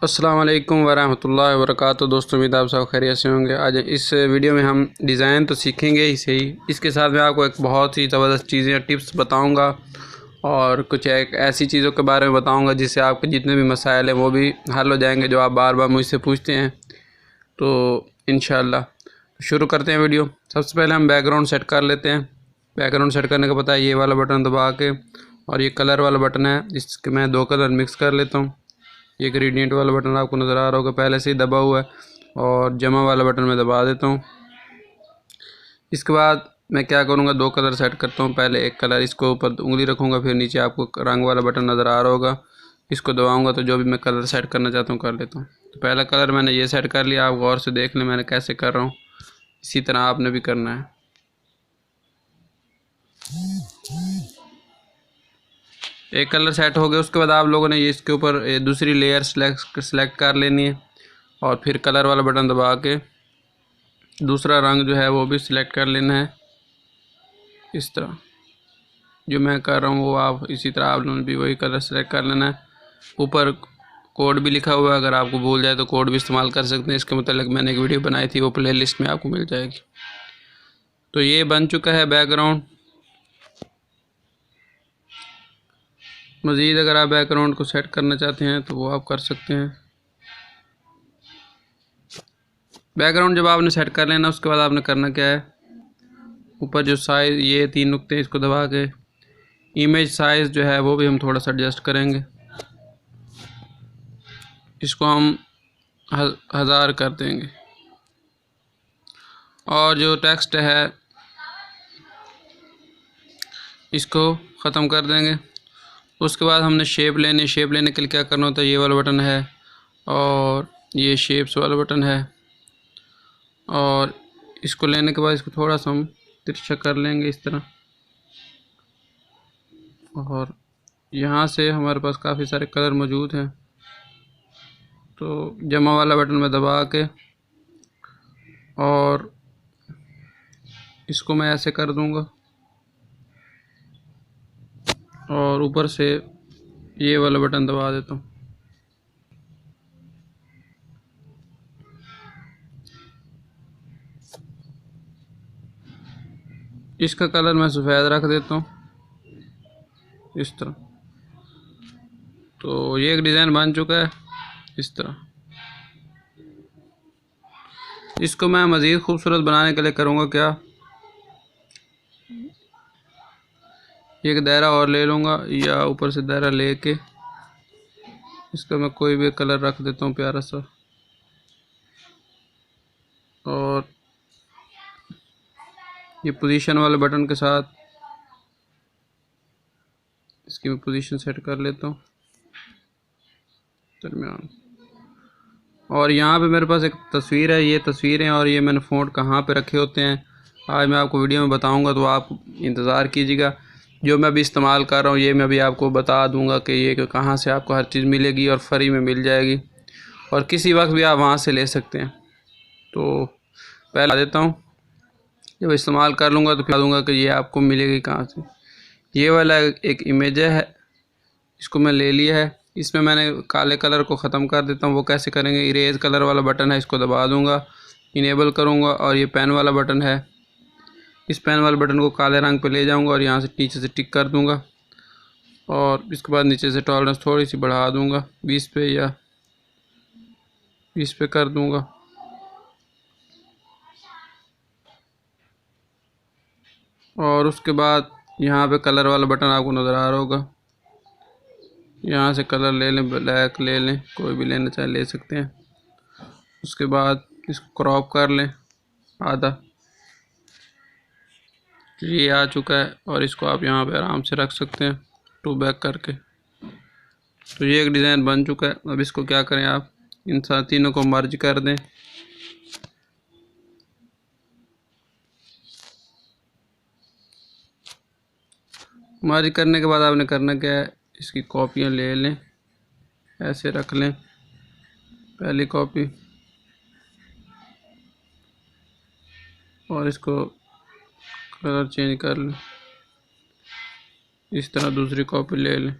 अस्सलाम वालेकुम वरहमतुल्लाहि वबरकातुहू। दोस्तों, उम्मीद आप सब खैरियत से होंगे। आज इस वीडियो में हम डिज़ाइन तो सीखेंगे ही सही, इसके साथ मैं आपको एक बहुत ही ज़बरदस्त चीज़ें टिप्स बताऊंगा और कुछ एक ऐसी चीज़ों के बारे में बताऊंगा जिससे आपके जितने भी मसाइल हैं वो भी हल हो जाएंगे जो आप बार बार मुझसे पूछते हैं। तो इंशाअल्लाह शुरू करते हैं वीडियो। सबसे पहले हम बैकग्राउंड सेट कर लेते हैं। बैकग्राउंड सेट करने का पता है, ये वाला बटन दबा के, और ये कलर वाला बटन है, इसके मैं दो कलर मिक्स कर लेता हूँ। ये ग्रेडियंट वाला बटन आपको नज़र आ रहा होगा, पहले से ही दबा हुआ है, और जमा वाला बटन मैं दबा देता हूँ। इसके बाद मैं क्या करूँगा, दो कलर सेट करता हूँ। पहले एक कलर, इसको ऊपर उंगली रखूँगा, फिर नीचे आपको रंग वाला बटन नज़र आ रहा होगा, इसको दबाऊँगा तो जो भी मैं कलर सेट करना चाहता हूँ कर लेता हूँ। तो पहला कलर मैंने ये सेट कर लिया, आप गौर से देख लें मैंने कैसे कर रहा हूँ, इसी तरह आपने भी करना है। एक कलर सेट हो गया, उसके बाद आप लोगों ने ये इसके ऊपर दूसरी लेयर सेलेक्ट कर लेनी है, और फिर कलर वाला बटन दबा के दूसरा रंग जो है वो भी सिलेक्ट कर लेना है। इस तरह जो मैं कर रहा हूँ वो आप इसी तरह आप लोगों ने भी वही कलर सेलेक्ट कर लेना है। ऊपर कोड भी लिखा हुआ है, अगर आपको भूल जाए तो कोड भी इस्तेमाल कर सकते हैं। इसके मतलब मैंने एक वीडियो बनाई थी, वो प्ले लिस्ट में आपको मिल जाएगी। तो ये बन चुका है बैकग्राउंड। मज़ीद अगर आप बैकग्राउंड को सेट करना चाहते हैं तो वो आप कर सकते हैं। बैकग्राउंड जब आपने सेट कर लेना, उसके बाद आपने करना क्या है, ऊपर जो साइज़ ये तीन नुक्ते इसको दबा के इमेज साइज़ जो है वो भी हम थोड़ा सा एडजस्ट करेंगे। इसको हम 1000 कर देंगे, और जो टेक्स्ट है इसको ख़त्म कर देंगे। उसके बाद हमने शेप लेने के लिए क्या करना होता है, ये वाला बटन है और ये शेप्स वाला बटन है, और इसको लेने के बाद इसको थोड़ा सा हम तिरछा कर लेंगे इस तरह, और यहाँ से हमारे पास काफ़ी सारे कलर मौजूद हैं। तो जमा वाला बटन में दबा के और इसको मैं ऐसे कर दूंगा, और ऊपर से ये वाला बटन दबा देता हूँ। इसका कलर मैं सफ़ेद रख देता हूँ इस तरह। तो ये एक डिज़ाइन बन चुका है इस तरह। इसको मैं मज़ीद खूबसूरत बनाने के लिए करूँगा क्या, एक दायरा और ले लूँगा, या ऊपर से दायरा लेके इसका मैं कोई भी कलर रख देता हूँ प्यारा सा, और ये पोजीशन वाले बटन के साथ इसकी मैं पोजीशन सेट कर लेता हूँ दरमियान। और यहाँ पे मेरे पास एक तस्वीर है, ये तस्वीरें और ये मैंने फ़ॉन्ट कहाँ पे रखे होते हैं आज मैं आपको वीडियो में बताऊँगा, तो आप इंतज़ार कीजिएगा। जो मैं अभी इस्तेमाल कर रहा हूँ ये मैं अभी आपको बता दूँगा कि ये कहाँ से आपको हर चीज़ मिलेगी, और फ्री में मिल जाएगी, और किसी वक्त भी आप वहाँ से ले सकते हैं। तो पहले आ देता हूँ, जब इस्तेमाल कर लूँगा तो फिर दूँगा कि ये आपको मिलेगी कहाँ से। ये वाला एक इमेज है, इसको मैं ले लिया है, इसमें मैंने काले कलर को ख़त्म कर देता हूँ। वो कैसे करेंगे, इरेज कलर वाला बटन है, इसको दबा दूँगा, इनेबल करूँगा, और ये पेन वाला बटन है, इस पेन वाले बटन को काले रंग पे ले जाऊँगा और यहाँ से नीचे से टिक कर दूँगा, और इसके बाद नीचे से टॉलरेंस थोड़ी सी बढ़ा दूँगा 20 पे या 20 पे कर दूँगा। और उसके बाद यहाँ पे कलर वाला बटन आपको नज़र आ रहा होगा, यहाँ से कलर ले लें, ब्लैक ले लें, कोई भी लेना चाहे ले सकते हैं। उसके बाद इसको क्रॉप कर लें आधा, ये आ चुका है, और इसको आप यहाँ पे आराम से रख सकते हैं टू बैक करके। तो ये एक डिज़ाइन बन चुका है। अब इसको क्या करें, आप इन तीनों को मर्ज कर दें। मर्ज करने के बाद आपने करना क्या है, इसकी कॉपियाँ ले लें, ऐसे रख लें, पहली कॉपी, और इसको कलर चेंज कर लें, इस तरह दूसरी कॉपी ले लें,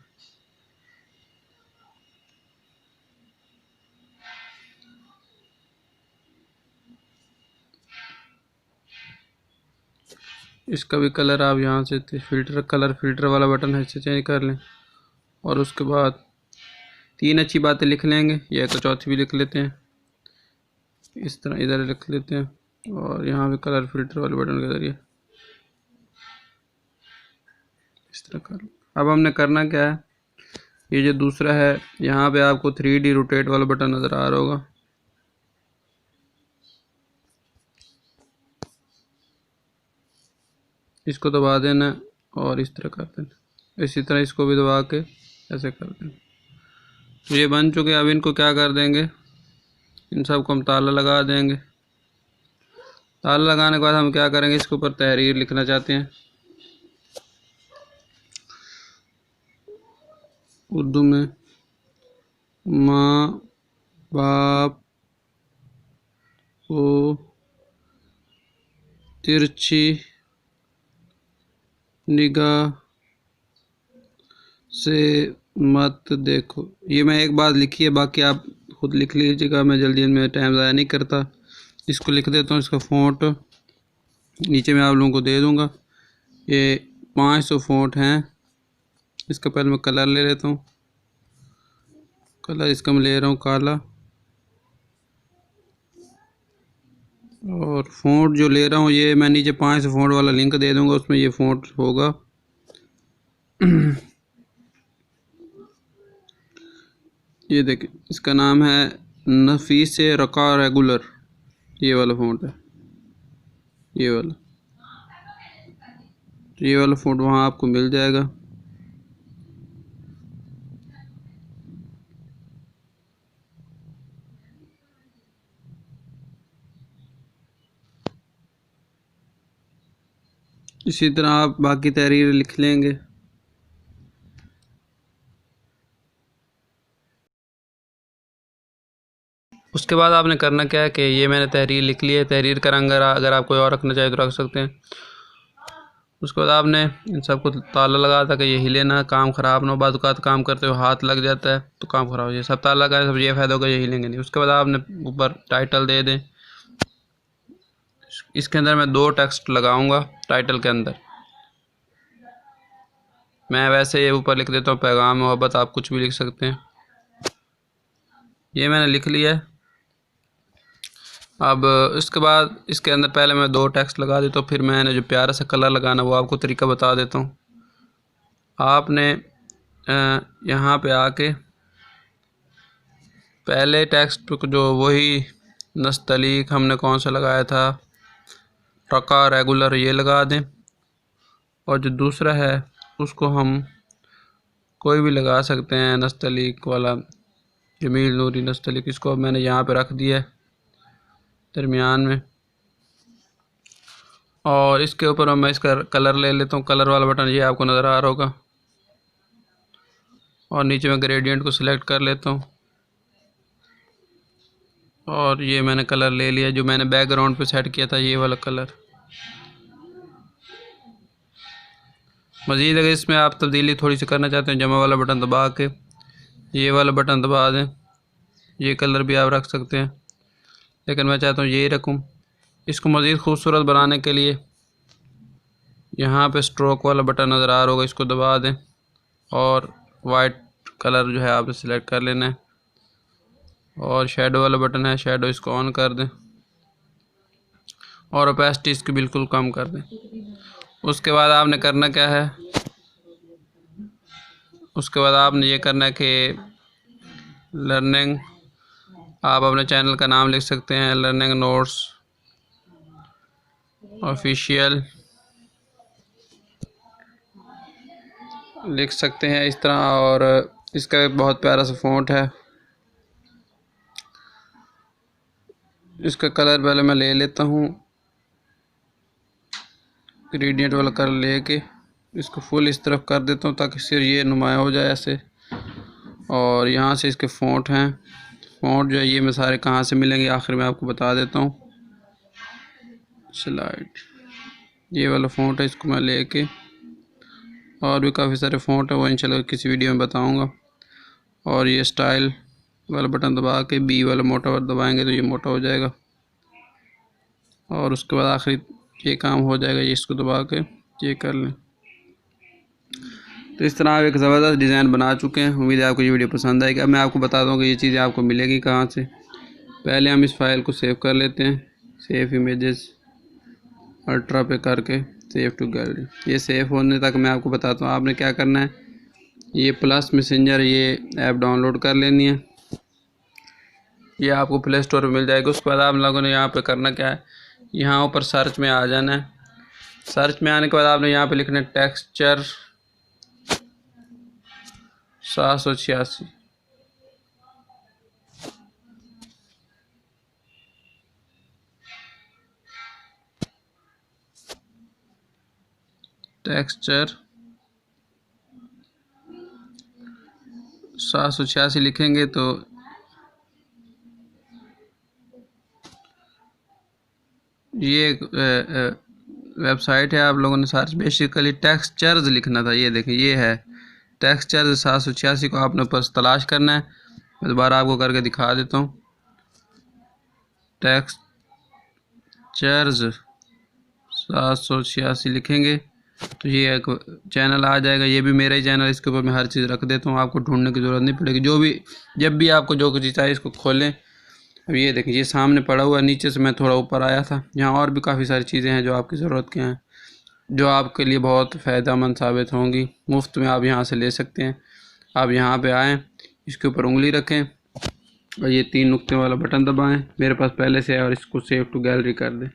इसका भी कलर आप यहाँ से फिल्टर वाला बटन है, इससे चेंज कर लें। और उसके बाद 3 अच्छी बातें लिख लेंगे, या तो चौथी भी लिख लेते हैं, इस तरह इधर लिख लेते हैं। और यहाँ भी कलर फिल्टर वाले बटन के ज़रिए इस तरह कर। अब हमने करना क्या है, ये जो दूसरा है यहाँ पे आपको 3D रोटेट वाला बटन नज़र आ रहा होगा, इसको दबा देना और इस तरह कर देना। इसी तरह इसको भी दबा के ऐसे कर देना। तो ये बन चुके। अब इनको क्या कर देंगे, इन सब को हम ताला लगा देंगे। ताला लगाने के बाद हम क्या करेंगे, इसके ऊपर तहरीर लिखना चाहते हैं उर्दू में, माँ बाप को तिरछी निगाह से मत देखो। ये मैं एक बात लिखी है, बाकी आप खुद लिख लीजिएगा, मैं जल्दी में टाइम ज़ाया नहीं करता। इसको लिख देता हूँ, इसका फ़ॉन्ट नीचे मैं आप लोगों को दे दूँगा। ये 500 फ़ॉन्ट हैं। इसका पहले मैं कलर ले लेता हूँ। कलर इसका मैं ले रहा हूँ काला, और फ़ॉन्ट जो ले रहा हूँ ये मैं नीचे 500 फ़ॉन्ट वाला लिंक दे दूँगा, उसमें ये फ़ॉन्ट होगा। ये देखिए, इसका नाम है नफीस रका रेगुलर, ये वाला फ़ॉन्ट है, ये वाला फ़ॉन्ट वहाँ आपको मिल जाएगा। इसी तरह आप बाकी तहरीर लिख लेंगे। उसके बाद आपने करना क्या है कि ये मैंने तहरीर लिख ली है। तहरीर का रंग अगर आप कोई और रखना चाहे तो रख सकते हैं। उसके बाद आपने इन सबको ताला लगा था कि ये हिले ना, काम ख़राब ना हो। बाद काम करते हुए हाथ लग जाता है तो काम ख़राब हो जाए। सब ताला लगाए, सब ये फ़ायदा होगा, ये हिलेंगे नहीं। उसके बाद आपने ऊपर टाइटल दे दें। इसके अंदर मैं 2 टेक्स्ट लगाऊंगा। टाइटल के अंदर मैं वैसे ये ऊपर लिख देता हूँ पैगाम मोहब्बत, आप कुछ भी लिख सकते हैं। ये मैंने लिख लिया है। अब इसके बाद इसके अंदर पहले मैं 2 टेक्स्ट लगा देता हूँ, फिर मैंने जो प्यारा सा कलर लगाना वो आपको तरीका बता देता हूँ। आपने यहाँ पे आके पहले टेक्स्ट को जो वही नस्तलीक हमने कौन सा लगाया था, रका रेगुलर, ये लगा दें। और जो दूसरा है उसको हम कोई भी लगा सकते हैं, नस्तलीक वाला, जमील नूरी नस्तलीक। इसको मैंने यहाँ पे रख दिया है दरमियान में। और इसके ऊपर मैं इसका कलर ले लेता हूँ। कलर वाला बटन ये आपको नज़र आ रहा होगा। और नीचे मैं ग्रेडियंट को सिलेक्ट कर लेता हूँ। और ये मैंने कलर ले लिया जो मैंने बैकग्राउंड पे सेट किया था, ये वाला कलर। मज़ीद अगर इसमें आप तब्दीली थोड़ी सी करना चाहते हैं, जमा वाला बटन दबा के ये वाला बटन दबा दें। ये कलर भी आप रख सकते हैं, लेकिन मैं चाहता हूँ यही रखूँ। इसको मज़ीद खूबसूरत बनाने के लिए यहाँ पे स्ट्रोक वाला बटन नज़र आ रहा होगा, इसको दबा दें और वाइट कलर जो है आपने सिलेक्ट कर लेना है। और शेडो वाला बटन है, शेडो इसको ऑन कर दें और ओपेसिटी इसकी बिल्कुल कम कर दें। उसके बाद आपने करना क्या है, उसके बाद आपने ये करना है कि लर्निंग, आप अपने चैनल का नाम लिख सकते हैं, लर्निंग नोट्स ऑफिशियल लिख सकते हैं इस तरह। और इसका बहुत प्यारा सा फ़ॉन्ट है। इसका कलर पहले मैं ले लेता हूँ, ग्रेडियंट वाला कलर लेके इसको फुल इस तरफ कर देता हूँ ताकि सिर्फ ये नुमाया हो जाए ऐसे। और यहाँ से इसके फ़ॉन्ट हैं, फ़ॉन्ट जो है ये मैं सारे कहाँ से मिलेंगे आखिर में आपको बता देता हूँ। स्लाइड, ये वाला फ़ॉन्ट है, इसको मैं लेके, और भी काफ़ी सारे फ़ॉन्ट है वो इंशाल्लाह किसी वीडियो में बताऊँगा। और ये स्टाइल वाला बटन दबा के बी वाला मोटा दबाएंगे तो ये मोटा हो जाएगा। और उसके बाद आखिरी ये काम हो जाएगा। ये इसको दबा के ये कर लें। तो इस तरह आप एक ज़बरदस्त डिज़ाइन बना चुके हैं। उम्मीद है आपको ये वीडियो पसंद आएगी। अब मैं आपको बता दूँ कि ये चीज़ें आपको मिलेगी कहाँ से। पहले हम इस फाइल को सेव कर लेते हैं। सेव इमेजेस अल्ट्रा पे करके सेव टू गैलरी। ये सेव होने तक मैं आपको बताता हूँ आपने क्या करना है। ये प्लस मैसेंजर ये ऐप डाउनलोड कर लेनी है। ये आपको प्ले स्टोर पर मिल जाएगी। उसके बाद आप लोगों ने यहाँ पे करना क्या है, यहाँ ऊपर सर्च में आ जाना है। सर्च में आने के बाद आपने यहाँ पे लिखना है टेक्सचर 786। टेक्सचर 786 लिखेंगे तो ये एक वेबसाइट है। आप लोगों ने सर्च बेसिकली टेक्सचर्स लिखना था। ये देखिए ये है टेक्सचर्स 786 को आपने बस तलाश करना है। मैं दोबारा आपको करके दिखा देता हूँ। टेक्सचर्स 786 लिखेंगे तो ये एक चैनल आ जाएगा। ये भी मेरा ही चैनल, इसके ऊपर मैं हर चीज़ रख देता हूँ। आपको ढूंढने की ज़रूरत नहीं पड़ेगी। जब भी आपको जो कुछ चाहिए इसको खोलें। अब ये देखिए ये सामने पड़ा हुआ है। नीचे से मैं थोड़ा ऊपर आया था। यहाँ और भी काफ़ी सारी चीज़ें हैं जो आपकी ज़रूरत के हैं, जो आपके लिए बहुत फ़ायदेमंद साबित होंगी। मुफ्त में आप यहाँ से ले सकते हैं। आप यहाँ पे आएँ, इसके ऊपर उंगली रखें और ये 3 नुक्ते वाला बटन दबाएं। मेरे पास पहले से है और इसको सेव टू गैलरी कर दें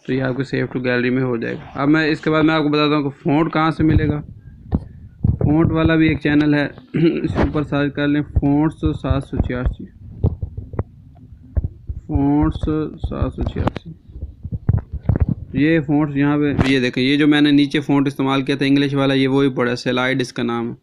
तो ये आपके सेव टू गैलरी में हो जाएगा। अब मैं इसके बाद मैं आपको बताता हूँ कि फ़ॉन्ट कहाँ से मिलेगा। फ़ॉन्ट वाला भी एक चैनल है, इसके ऊपर सर्च कर लें फ़ॉन्ट्स 786। फ़ॉन्ट्स 786 ये फ़ॉन्ट्स यहाँ पे ये देखें। ये जो मैंने नीचे फ़ॉन्ट इस्तेमाल किया था इंग्लिश वाला, ये वही पड़ा सेलाइड इसका नाम है।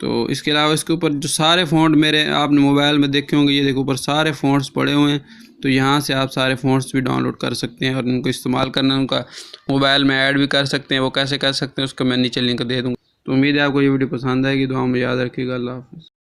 तो इसके अलावा इसके ऊपर जो सारे फ़ॉन्ट मेरे आपने मोबाइल में देखे होंगे, ये देखो ऊपर सारे फ़ॉन्ट्स पड़े हुए हैं। तो यहाँ से आप सारे फ़ॉन्ट्स भी डाउनलोड कर सकते हैं और उनको इस्तेमाल करना, उनका मोबाइल में ऐड भी कर सकते हैं। वो कैसे कर सकते हैं उसका मैं नीचे लिंक दे दूँगा। तो उम्मीद है आपको ये वीडियो पसंद आएगी। दुआ में याद रखिएगा। अल्लाह हाफ़िज़।